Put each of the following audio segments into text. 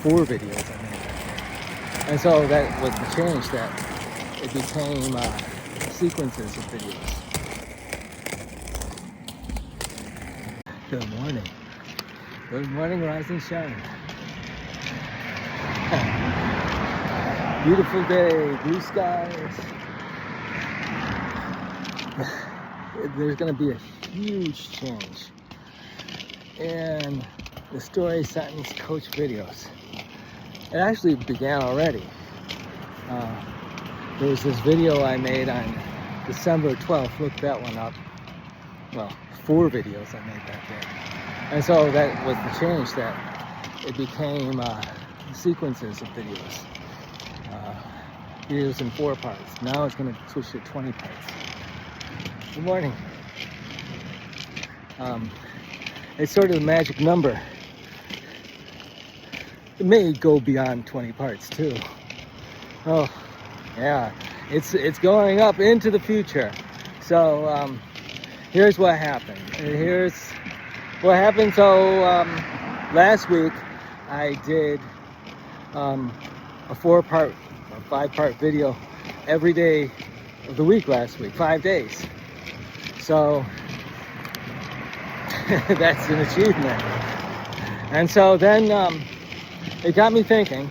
4 videos I made that day. And so that was the change, that it became sequences of videos. Good morning. Good morning, rise and shine. Beautiful day, blue skies. There's going to be a huge change in the story sentence coach videos. It actually began already. There was this video I made on December 12th. Look that one up. Well, 4 videos I made that day. And so that was the change, that it became sequences of videos. Videos in 4 parts. Now it's going to switch to 20 parts. Good morning. It's sort of the magic number. It may go beyond 20 parts too. Oh, yeah. It's going up into the future. So here's what happened. So last week I did a 4-part or 5-part video every day of the week last week, 5 days. So that's an achievement. And so then it got me thinking,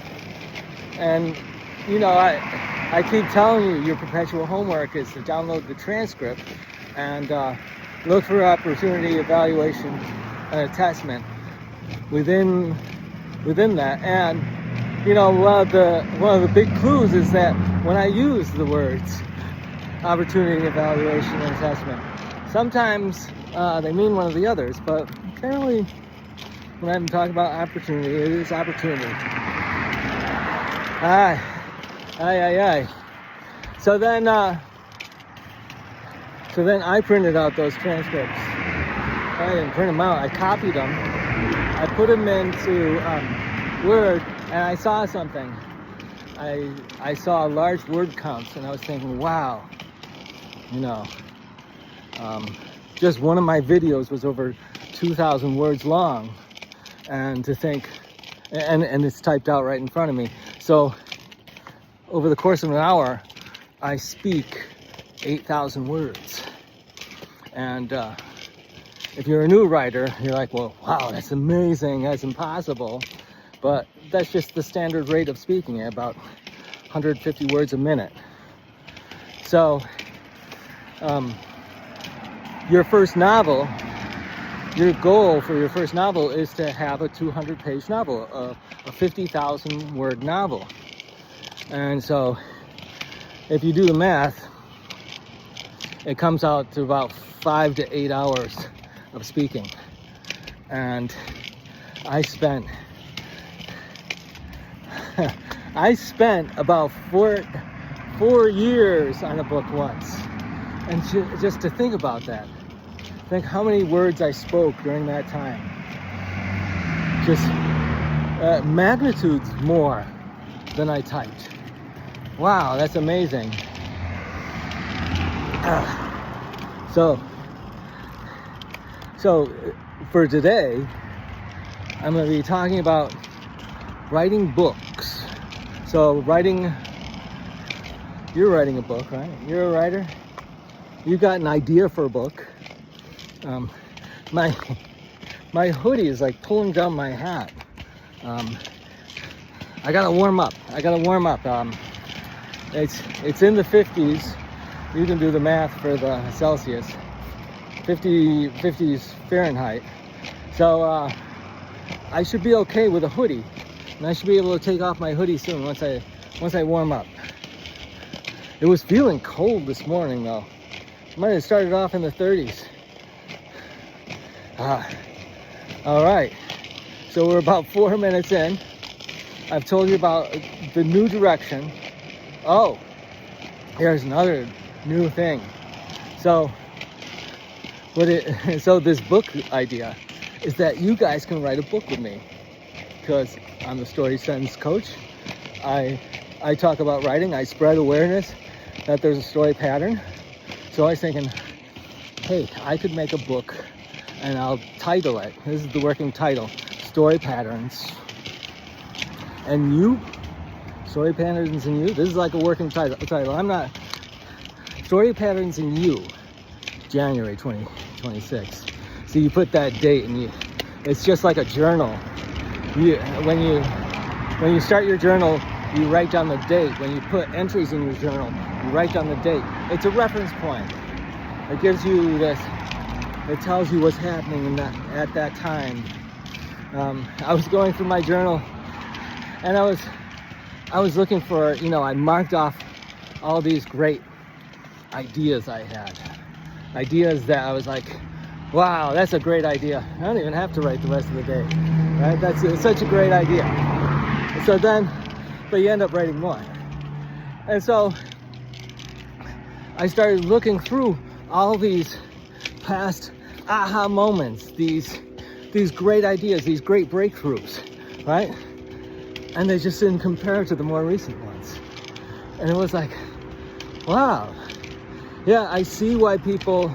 and you know, I keep telling you, your perpetual homework is to download the transcript and look for opportunity, evaluation, and attachment within that. And you know, one of the big clues is that when I use the words opportunity, evaluation, and assessment, sometimes they mean one of the others, but apparently when I'm talking about opportunity, it is opportunity. Aye. So then I printed out those transcripts. I didn't print them out, I copied them. I put them into Word, and I saw something. I saw large word counts, and I was thinking, wow, you know, just one of my videos was over 2,000 words long, and to think, and it's typed out right in front of me. So over the course of an hour, I speak 8,000 words. And if you're a new writer, you're like, well, wow, that's amazing, that's impossible. But that's just the standard rate of speaking, at about 150 words a minute. So your first novel, your goal for your first novel is to have a 200-page novel, a 50,000 word novel. And so if you do the math, it comes out to about 5 to 8 hours of speaking. And I spent about four years on a book once. And just to think about that, think how many words I spoke during that time. Just magnitudes more than I typed. Wow, that's amazing. So for today, I'm going to be talking about writing books. So you're writing a book, right? You're a writer. You got an idea for a book. My hoodie is like pulling down my hat. I gotta warm up. It's in the 50s. You can do the math for the Celsius. 50s Fahrenheit. So I should be okay with a hoodie, and I should be able to take off my hoodie soon once I warm up. It was feeling cold this morning though. Might have started off in the 30s. All right. So we're about 4 minutes in. I've told you about the new direction. Oh, here's another new thing. So this book idea is that you guys can write a book with me, because I'm the story sentence coach. I talk about writing. I spread awareness that there's a story pattern. So I was thinking, hey, I could make a book and I'll title it. This is the working title, Story Patterns. and you. Story patterns in you. This is like a working title. I'm not. Story patterns in you. January 2026. So you put that date, and it's just like a journal. When you start your journal, you write down the date. When you put entries in your journal, you write down the date. It's a reference point. It gives you this. It tells you what's happening at that time. I was going through my journal, and I was looking for, I marked off all these great ideas I had. Ideas that I was like, wow, that's a great idea. I don't even have to write the rest of the day, right? It's such a great idea. So then, but you end up writing more. And so I started looking through all these past aha moments, these great ideas, these great breakthroughs, right? And they just didn't compare to the more recent ones. And it was like, wow. Yeah, I see why people,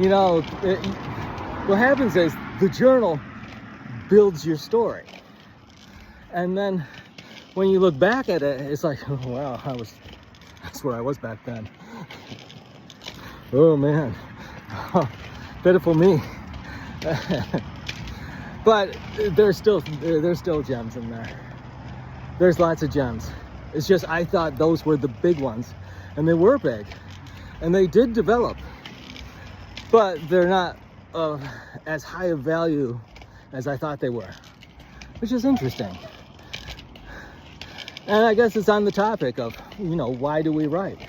what happens is the journal builds your story. And then when you look back at it, it's like, oh, wow, that's where I was back then. Oh man, pitiful me. But there's still gems in there. There's lots of gems. It's just I thought those were the big ones, and they were big. And they did develop, but they're not as high of value as I thought they were, which is interesting. And I guess it's on the topic of, why do we write?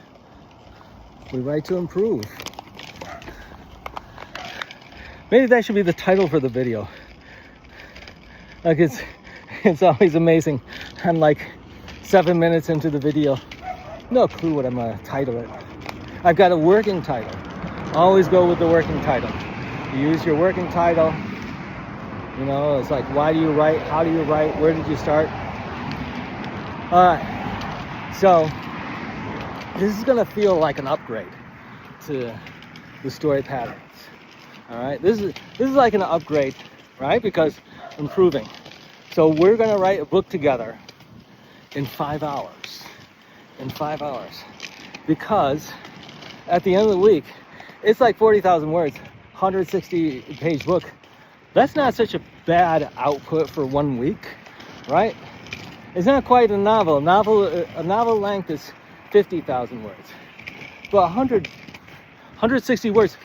We write to improve. Maybe that should be the title for the video. Like it's always amazing. I'm like 7 minutes into the video. No clue what I'm gonna title it. I've got a working title. Always go with the working title. You use your working title. It's like, why do you write? How do you write? Where did you start? All right. So this is gonna feel like an upgrade to the story patterns. All right. This is like an upgrade, right? Because improving. So we're gonna write a book together in 5 hours. In 5 hours, because at the end of the week, it's like 40,000 words, 160-page book. That's not such a bad output for 1 week, right? It's not quite a novel. A novel length is 50,000 words. But 160 words.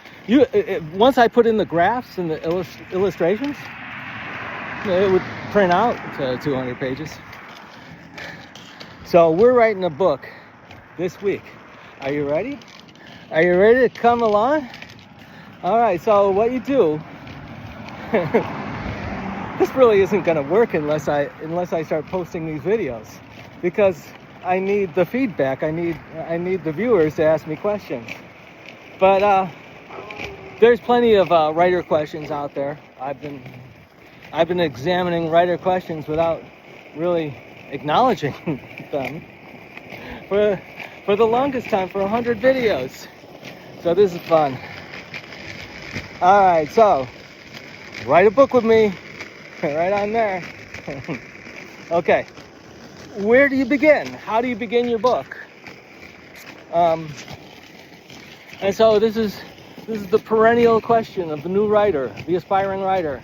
Once I put in the graphs and the illustrations, it would print out to 200 pages. So we're writing a book this week. Are you ready? Are you ready to come along? All right, so what you do, this really isn't gonna work unless I start posting these videos, because I need the feedback. I need the viewers to ask me questions. But there's plenty of writer questions out there. I've been examining writer questions without really acknowledging them for the longest time, for 100 videos. So this is fun. All right, so write a book with me, right on there. Okay, where do you begin? How do you begin your book? And so this is the perennial question of the new writer, the aspiring writer,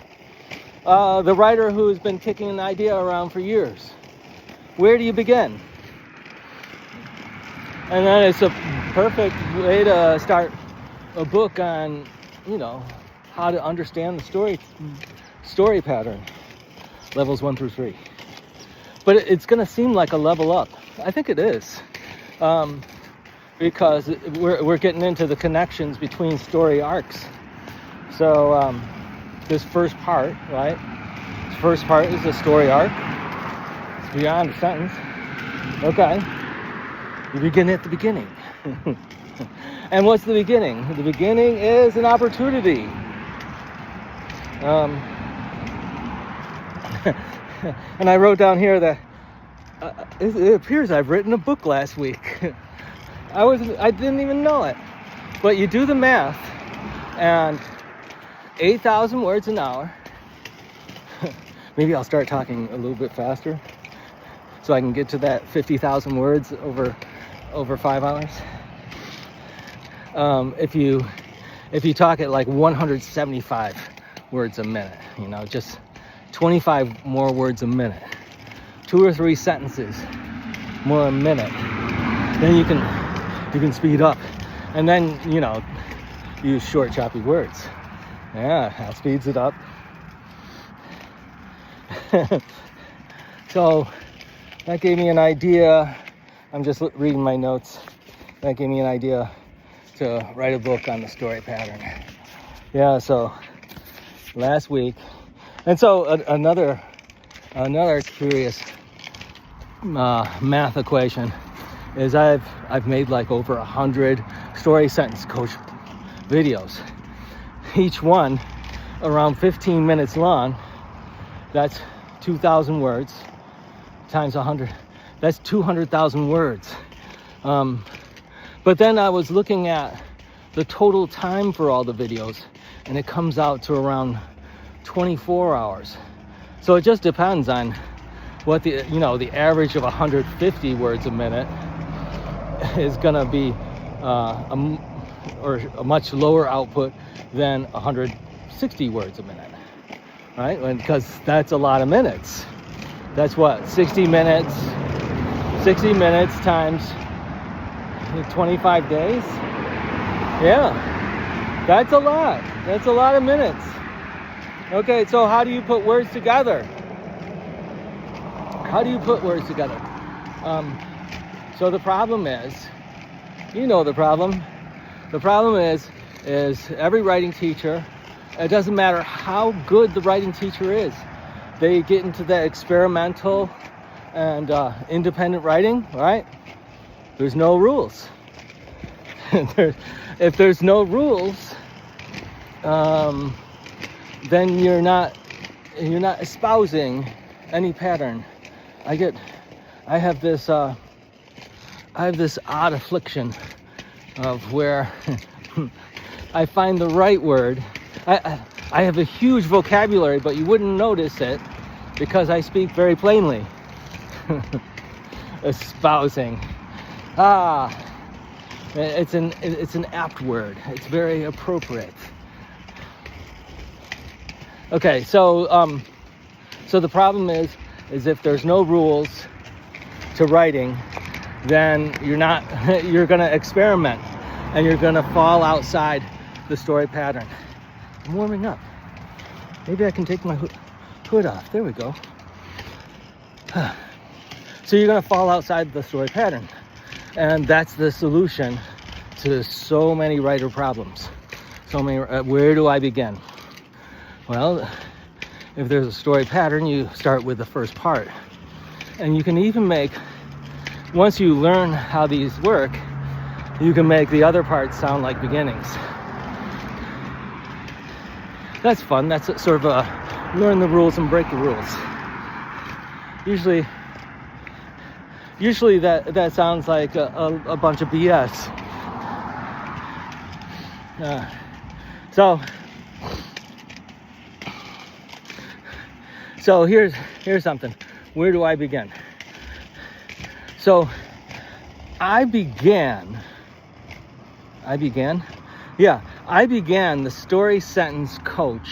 the writer who has been kicking an idea around for years. Where do you begin? And then it's a perfect way to start a book on, how to understand the story pattern, levels 1 through 3. But it's going to seem like a level up. I think it is, because we're getting into the connections between story arcs. So this first part, right? This first part is a story arc. It's beyond a sentence. Okay. You begin at the beginning. And what's the beginning? The beginning is an opportunity. And I wrote down here that it appears I've written a book last week. I didn't even know it. But you do the math, and 8,000 words an hour. Maybe I'll start talking a little bit faster. so I can get to that 50,000 words over 5 hours. If you talk at like 175 words a minute, just 25 more words a minute, 2 or 3 sentences more a minute, then you can speed up, and then use short, choppy words. Yeah, that speeds it up. So that gave me an idea. I'm just reading my notes. That gave me an idea to write a book on the story pattern. Yeah, so last week, and so another curious math equation is I've made like over 100 story sentence coach videos, each one around 15 minutes long. That's 2,000 words times 100. That's 200,000 words. But then I was looking at the total time for all the videos, and it comes out to around 24 hours. So it just depends on what the average of 150 words a minute is gonna be, a much lower output than 160 words a minute, right? Because that's a lot of minutes. That's what, 60 minutes times 25 days. Yeah, that's a lot of minutes. Okay, so how do you put words together? So the problem is, the problem is every writing teacher, it doesn't matter how good the writing teacher is, they get into that experimental and independent writing, right? There's no rules. If there's no rules, then you're not espousing any pattern. I have this odd affliction of where I find the right word. I have a huge vocabulary, but you wouldn't notice it because I speak very plainly. Espousing. It's an apt word. It's very appropriate. Okay, so the problem is if there's no rules to writing, then you're gonna experiment, and you're gonna fall outside the story pattern. I'm warming up. Maybe I can take my hood off. There we go. So you're gonna fall outside the story pattern, and that's the solution to so many writer problems. Where do I begin? Well, if there's a story pattern, you start with the first part, and you can even once you learn how these work, you can make the other parts sound like beginnings. That's fun. That's sort of a learn the rules and break the rules. Usually that sounds like a bunch of BS. So here's something. Where do I begin? So I began the story sentence coach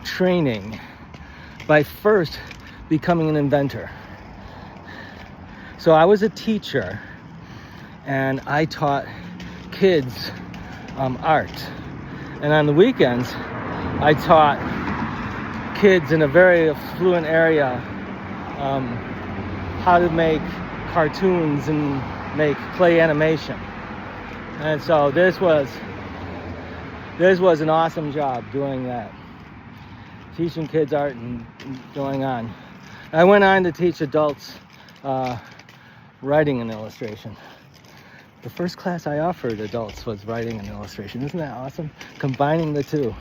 training by first becoming an inventor. So I was a teacher, and I taught kids art. And on the weekends, I taught kids in a very affluent area how to make cartoons and make clay animation. And so this was an awesome job doing that, teaching kids art and going on. I went on to teach adults writing and illustration. The first class I offered adults was writing and illustration. Isn't that awesome? Combining the two.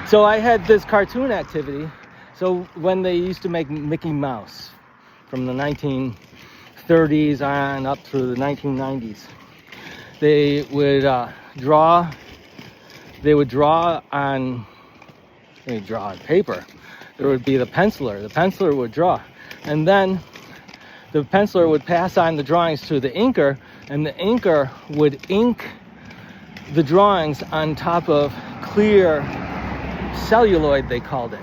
So I had this cartoon activity. So when they used to make Mickey Mouse from the 1930s on up through the 1990s, they would draw on paper. there would be the penciler. The penciler would draw, and then the penciler would pass on the drawings to the inker, and the inker would ink the drawings on top of clear celluloid, they called it.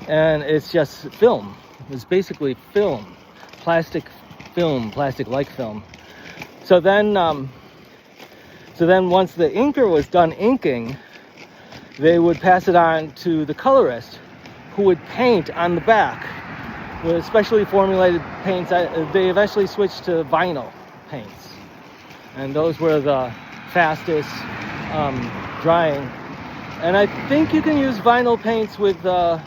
And it's just film. It's basically film, plastic film, plastic-like film. So then once the inker was done inking, they would pass it on to the colorist, who would paint on the back with specially formulated paints. They eventually switched to vinyl paints, and those were the fastest drying. And I think you can use vinyl paints with the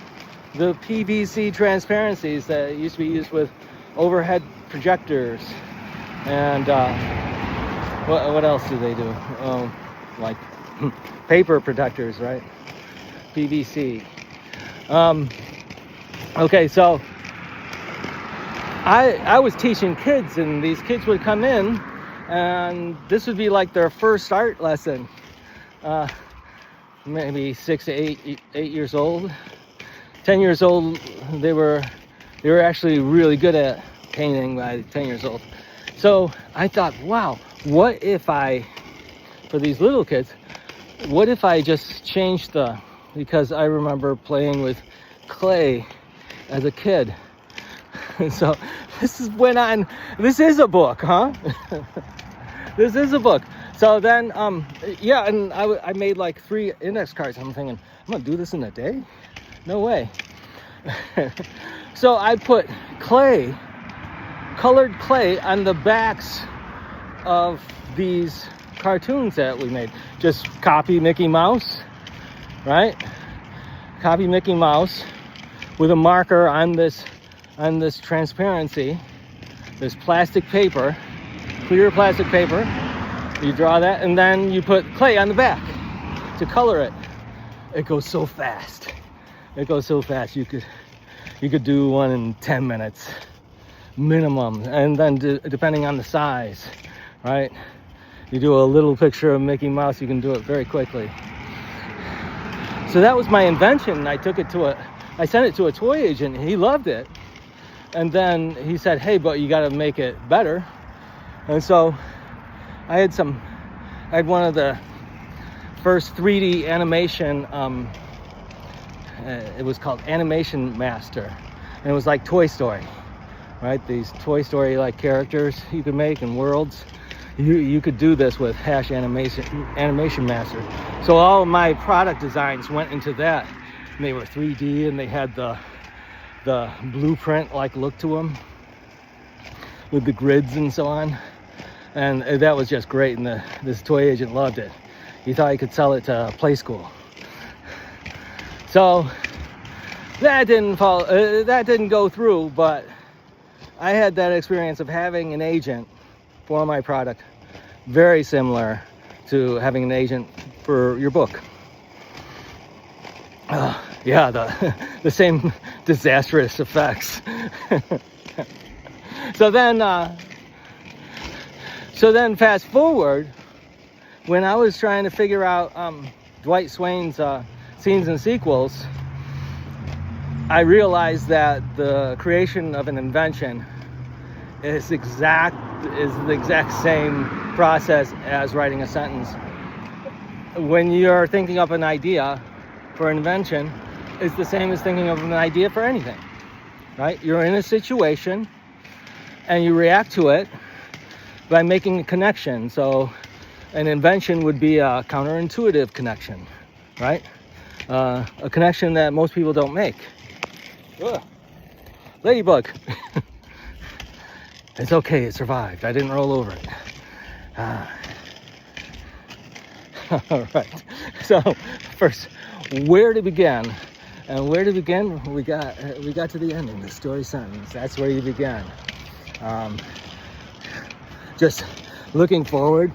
PVC transparencies that used to be used with overhead projectors. And what else do they do? Like paper protectors, right? PVC. Okay, so I was teaching kids, and these kids would come in, and this would be like their first art lesson. Maybe 6 to 8 years old. 10 years old, they were actually really good at painting by 10 years old. So I thought, wow, what if for these little kids, what if I just changed because I remember playing with clay as a kid. And so this is a book, huh? This is a book. So then, yeah, and I made like 3 index cards. I'm thinking, I'm gonna do this in a day? No way. So I put colored clay on the backs of these cartoons that we made. Just copy Mickey Mouse, right? Copy Mickey Mouse with a marker on this transparency, this plastic paper, clear plastic paper. You draw that, and then you put clay on the back to color it. It goes so fast. It goes so fast. You could do one in 10 minutes minimum, and then depending on the size, right? You do a little picture of Mickey Mouse, you can do it very quickly. So that was my invention. I sent it to a toy agent. He loved it, and then he said, "Hey, but you got to make it better." And so I had one of the first 3D animation. It was called Animation Master, and it was like Toy Story, right? These Toy Story like characters you could make and worlds. You could do this with Animation Master. So all of my product designs went into that, and they were 3D, and they had the blueprint like look to them with the grids and so on. And that was just great, and this toy agent loved it. He thought he could sell it to Play School. So that didn't go through, but I had that experience of having an agent for my product, very similar to having an agent for your book. Yeah, the same disastrous effects. So then fast forward, when I was trying to figure out Dwight Swain's scenes and sequels, I realized that the creation of an invention is the exact same process as writing a sentence. When you're thinking up an idea for an invention, it's the same as thinking of an idea for anything, right? You're in a situation and you react to it by making a connection. So an invention would be a counterintuitive connection, right? A connection that most people don't make. Ugh. Ladybug. It's okay, it survived. I didn't roll over it. All right. So first, where to begin? And where to begin? We got to the ending, the story sentence. That's where you began. Just looking forward,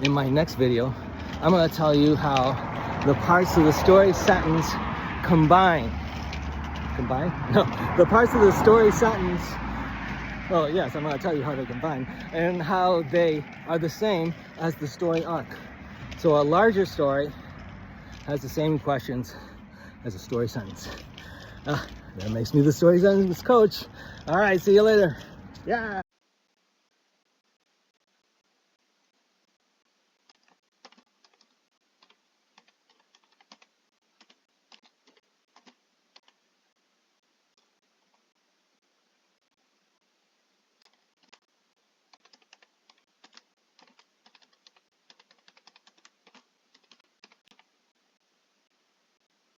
in my next video, I'm going to tell you how the parts of the story sentence combine. Combine? No, the parts of the story sentence. Oh yes, I'm going to tell you how they combine and how they are the same as the story arc. So a larger story has the same questions as a story sentence. That makes me the story sentence coach. All right, see you later. Yeah.